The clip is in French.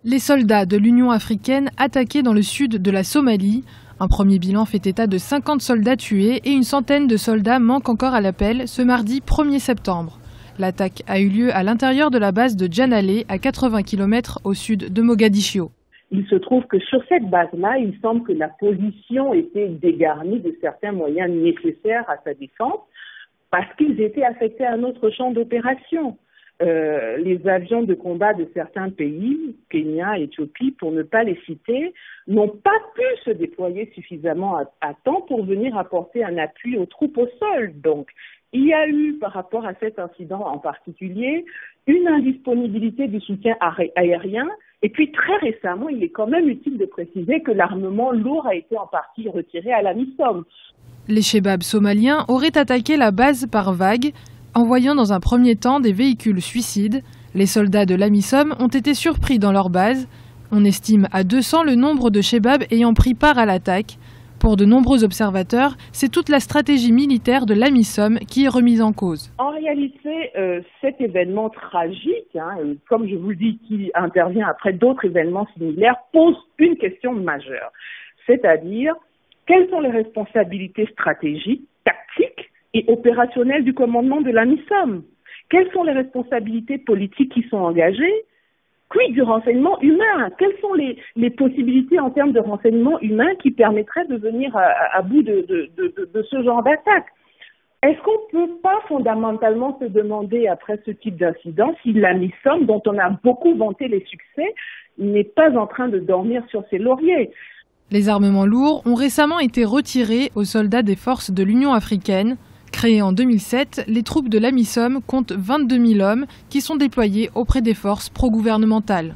Les soldats de l'Union africaine attaqués dans le sud de la Somalie. Un premier bilan fait état de 50 soldats tués et une centaine de soldats manquent encore à l'appel ce mardi 1er septembre. L'attaque a eu lieu à l'intérieur de la base de Djanaleh, à 80 km au sud de Mogadiscio. Il se trouve que sur cette base-là, il semble que la position était dégarnie de certains moyens nécessaires à sa défense parce qu'ils étaient affectés à un autre champ d'opération. Les avions de combat de certains pays, Kenya, Éthiopie, pour ne pas les citer, n'ont pas pu se déployer suffisamment à temps pour venir apporter un appui aux troupes au sol. Donc, il y a eu, par rapport à cet incident en particulier, une indisponibilité du soutien aérien. Et puis, très récemment, il est quand même utile de préciser que l'armement lourd a été en partie retiré à la mi-Somme. Les Chebabs somaliens auraient attaqué la base par vagues, envoyant dans un premier temps des véhicules suicides. Les soldats de l'AMISOM ont été surpris dans leur base. On estime à 200 le nombre de Chebabs ayant pris part à l'attaque. Pour de nombreux observateurs, c'est toute la stratégie militaire de l'AMISOM qui est remise en cause. En réalité, cet événement tragique, comme je vous le dis, qui intervient après d'autres événements similaires, pose une question majeure. C'est-à-dire, quelles sont les responsabilités stratégiques, tactiques et opérationnelles du commandement de l'AMISOM? Quelles sont les responsabilités politiques qui sont engagées? Quid du renseignement humain? Quelles sont les possibilités en termes de renseignement humain qui permettraient de venir à bout de ce genre d'attaque? Est-ce qu'on ne peut pas fondamentalement se demander, après ce type d'incident, si l'AMISOM, dont on a beaucoup vanté les succès, n'est pas en train de dormir sur ses lauriers? Les armements lourds ont récemment été retirés aux soldats des forces de l'Union africaine. Créées en 2007, les troupes de l'AMISOM comptent 22 000 hommes qui sont déployés auprès des forces pro-gouvernementales.